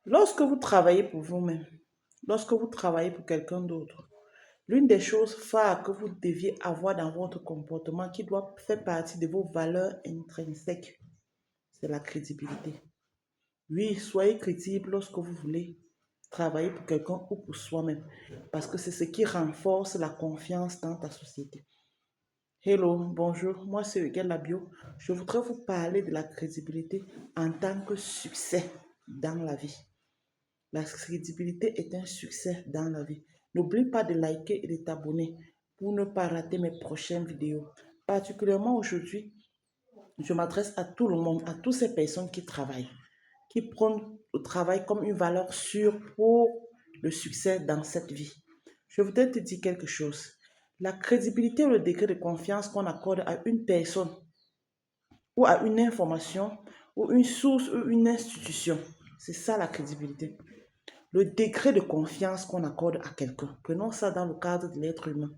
Lorsque vous travaillez pour vous-même, lorsque vous travaillez pour quelqu'un d'autre, l'une des choses phares que vous deviez avoir dans votre comportement qui doit faire partie de vos valeurs intrinsèques, c'est la crédibilité. Oui, soyez crédible lorsque vous voulez travailler pour quelqu'un ou pour soi-même, parce que c'est ce qui renforce la confiance dans ta société. Hello, bonjour, moi c'est Hugues Labio. Je voudrais vous parler de la crédibilité en tant que succès dans la vie. La crédibilité est un succès dans la vie. N'oublie pas de liker et de t'abonner pour ne pas rater mes prochaines vidéos. Particulièrement aujourd'hui, je m'adresse à tout le monde, à toutes ces personnes qui prennent le travail comme une valeur sûre pour le succès dans cette vie. Je voudrais te dire quelque chose. La crédibilité ou le degré de confiance qu'on accorde à une personne ou à une information ou une source ou une institution, c'est ça la crédibilité. Le degré de confiance qu'on accorde à quelqu'un. Prenons ça dans le cadre de l'être humain.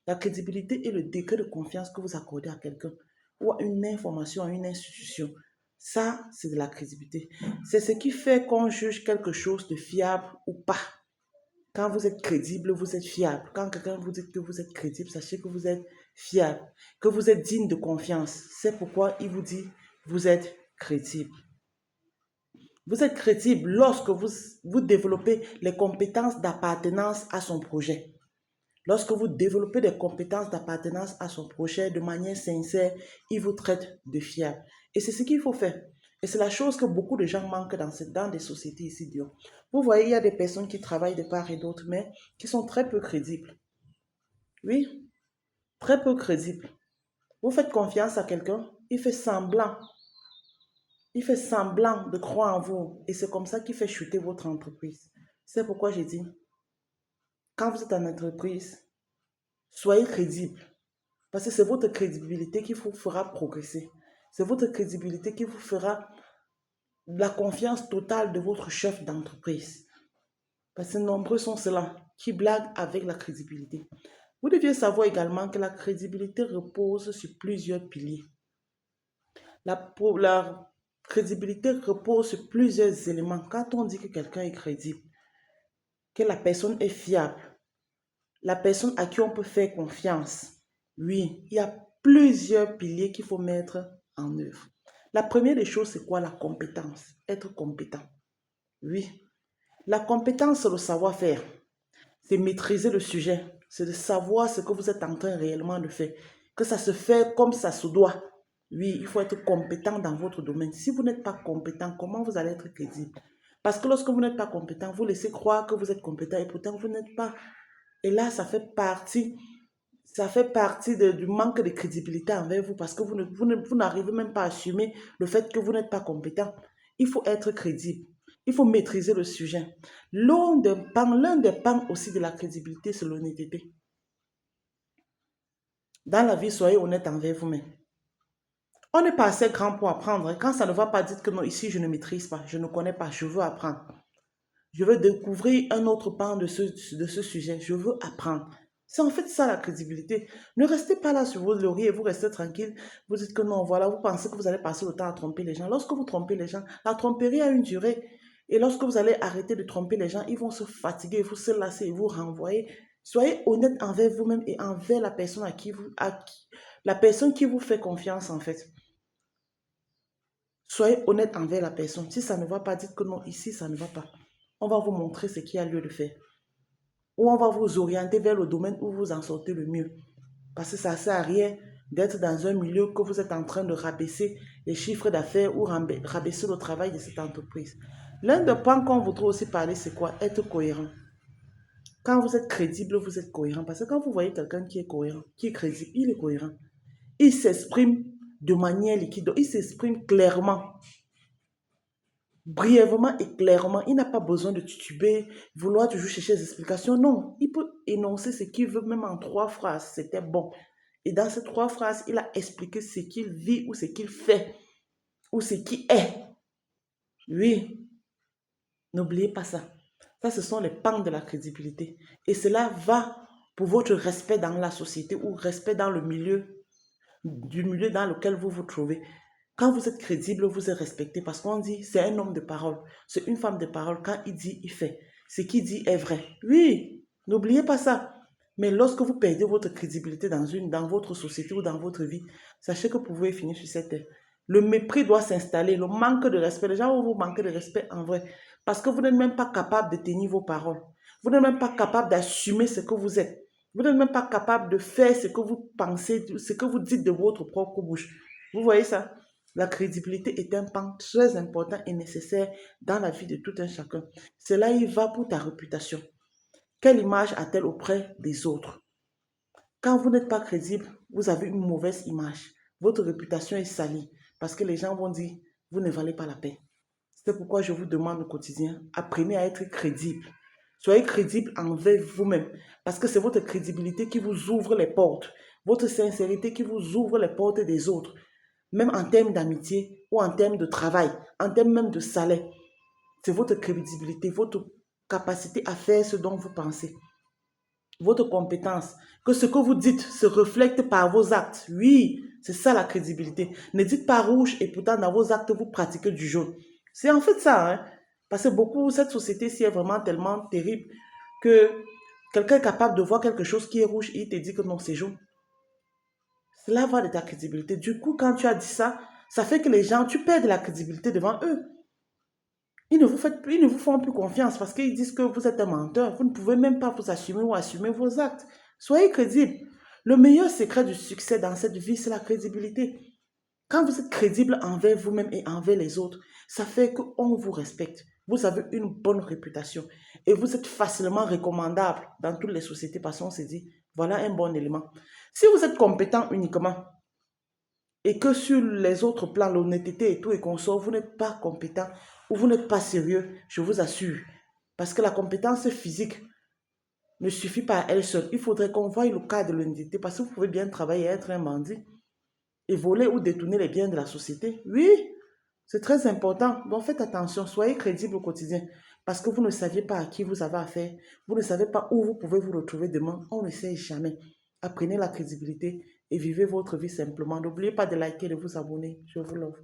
La crédibilité est le degré de confiance que vous accordez à quelqu'un ou à une information, à une institution. Ça, c'est de la crédibilité. C'est ce qui fait qu'on juge quelque chose de fiable ou pas. Quand vous êtes crédible, vous êtes fiable. Quand quelqu'un vous dit que vous êtes crédible, sachez que vous êtes fiable, que vous êtes digne de confiance. C'est pourquoi il vous dit, vous êtes crédible. Vous êtes crédible lorsque vous développez les compétences d'appartenance à son projet. Lorsque vous développez des compétences d'appartenance à son projet de manière sincère, il vous traite de fiable. Et c'est ce qu'il faut faire. Et c'est la chose que beaucoup de gens manquent dans des sociétés ici dures. Vous voyez, il y a des personnes qui travaillent de part et d'autre, mais qui sont très peu crédibles. Oui, très peu crédibles. Vous faites confiance à quelqu'un, il fait semblant de croire en vous. Et c'est comme ça qu'il fait chuter votre entreprise. C'est pourquoi j'ai dit, quand vous êtes en entreprise, soyez crédible. Parce que c'est votre crédibilité qui vous fera progresser. C'est votre crédibilité qui vous fera la confiance totale de votre chef d'entreprise. Parce que nombreux sont ceux-là qui blaguent avec la crédibilité. Vous deviez savoir également que la crédibilité repose sur plusieurs piliers. La crédibilité repose sur plusieurs éléments. Quand on dit que quelqu'un est crédible, que la personne est fiable, la personne à qui on peut faire confiance, oui, il y a plusieurs piliers qu'il faut mettre en œuvre. La première des choses, c'est quoi? La compétence. Être compétent. Oui. La compétence, c'est le savoir-faire. C'est maîtriser le sujet. C'est de savoir ce que vous êtes en train réellement de faire. Que ça se fait comme ça se doit. Oui, il faut être compétent dans votre domaine. Si vous n'êtes pas compétent, comment vous allez être crédible? Parce que lorsque vous n'êtes pas compétent, vous laissez croire que vous êtes compétent et pourtant vous n'êtes pas. Et là, ça fait partie du manque de crédibilité envers vous parce que vous n'arrivez même pas à assumer le fait que vous n'êtes pas compétent. Il faut être crédible. Il faut maîtriser le sujet. L'un des pans aussi de la crédibilité, c'est l'honnêteté. Dans la vie, soyez honnête envers vous-même. On n'est pas assez grand pour apprendre. Quand ça ne va pas, dites que non, ici, je ne maîtrise pas, je ne connais pas, je veux apprendre. Je veux découvrir un autre pan de ce sujet. Je veux apprendre. C'est en fait ça la crédibilité. Ne restez pas là sur vos lauriers et vous restez tranquille. Vous dites que non, voilà, vous pensez que vous allez passer le temps à tromper les gens. Lorsque vous trompez les gens, la tromperie a une durée. Et lorsque vous allez arrêter de tromper les gens, ils vont se fatiguer, vous se lasser et vous renvoyer. Soyez honnête envers vous-même et envers la personne la personne qui vous fait confiance en fait. Soyez honnête envers la personne. Si ça ne va pas, dites que non, ici, ça ne va pas. On va vous montrer ce qu'il y a lieu de faire. Ou on va vous orienter vers le domaine où vous en sortez le mieux. Parce que ça ne sert à rien d'être dans un milieu que vous êtes en train de rabaisser les chiffres d'affaires ou rabaisser le travail de cette entreprise. L'un des points qu'on voudrait aussi parler, c'est quoi? Être cohérent. Quand vous êtes crédible, vous êtes cohérent. Parce que quand vous voyez quelqu'un qui est cohérent, qui est crédible, il est cohérent. Il s'exprime de manière liquide. Il s'exprime clairement, brièvement et clairement. Il n'a pas besoin de tituber, vouloir toujours chercher des explications. Non, il peut énoncer ce qu'il veut, même en 3 phrases. C'était bon. Et dans ces 3 phrases, il a expliqué ce qu'il vit ou ce qu'il fait ou ce qui est. Oui, n'oubliez pas ça. Ça, ce sont les pans de la crédibilité. Et cela va pour votre respect dans la société ou respect dans le milieu, du milieu dans lequel vous vous trouvez. Quand vous êtes crédible, vous êtes respecté parce qu'on dit c'est un homme de parole, c'est une femme de parole. Quand il dit, il fait. Ce qu'il dit est vrai. Oui, n'oubliez pas ça. Mais lorsque vous perdez votre crédibilité dans votre société ou dans votre vie, sachez que vous pouvez finir sur cette terre. Le mépris doit s'installer, le manque de respect. Les gens vont vous manquer de respect en vrai. Parce que vous n'êtes même pas capable de tenir vos paroles. Vous n'êtes même pas capable d'assumer ce que vous êtes. Vous n'êtes même pas capable de faire ce que vous pensez, ce que vous dites de votre propre bouche. Vous voyez ça? La crédibilité est un pan très important et nécessaire dans la vie de tout un chacun. Cela y va pour ta réputation. Quelle image a-t-elle auprès des autres? Quand vous n'êtes pas crédible, vous avez une mauvaise image. Votre réputation est salie parce que les gens vont dire, vous ne valez pas la peine. C'est pourquoi je vous demande au quotidien, apprenez à être crédible. Soyez crédible envers vous-même parce que c'est votre crédibilité qui vous ouvre les portes, votre sincérité qui vous ouvre les portes des autres, même en termes d'amitié ou en termes de travail, en termes même de salaire. C'est votre crédibilité, votre capacité à faire ce dont vous pensez, votre compétence, que ce que vous dites se reflète par vos actes. Oui, c'est ça la crédibilité. Ne dites pas rouge et pourtant dans vos actes, vous pratiquez du jaune. C'est en fait ça, hein? Parce que beaucoup, cette société-ci est vraiment tellement terrible que quelqu'un est capable de voir quelque chose qui est rouge et il te dit que non, c'est jaune. Cela va de ta crédibilité. Du coup, quand tu as dit ça, ça fait que les gens, tu perds de la crédibilité devant eux. Ils ne vous font plus confiance parce qu'ils disent que vous êtes un menteur. Vous ne pouvez même pas vous assumer ou assumer vos actes. Soyez crédible. Le meilleur secret du succès dans cette vie, c'est la crédibilité. Quand vous êtes crédible envers vous-même et envers les autres, ça fait qu'on vous respecte. Vous avez une bonne réputation et vous êtes facilement recommandable dans toutes les sociétés parce qu'on se dit, voilà un bon élément. Si vous êtes compétent uniquement, et que sur les autres plans, l'honnêteté et tout et qu'on sort, vous n'êtes pas compétent ou vous n'êtes pas sérieux, je vous assure. Parce que la compétence physique ne suffit pas à elle seule. Il faudrait qu'on voie le cas de l'honnêteté parce que vous pouvez bien travailler et être un bandit et voler ou détourner les biens de la société. Oui, c'est très important. Donc faites attention, soyez crédible au quotidien parce que vous ne saviez pas à qui vous avez affaire. Vous ne savez pas où vous pouvez vous retrouver demain. On ne sait jamais. Apprenez la crédibilité et vivez votre vie simplement. N'oubliez pas de liker et de vous abonner. Je vous l'offre.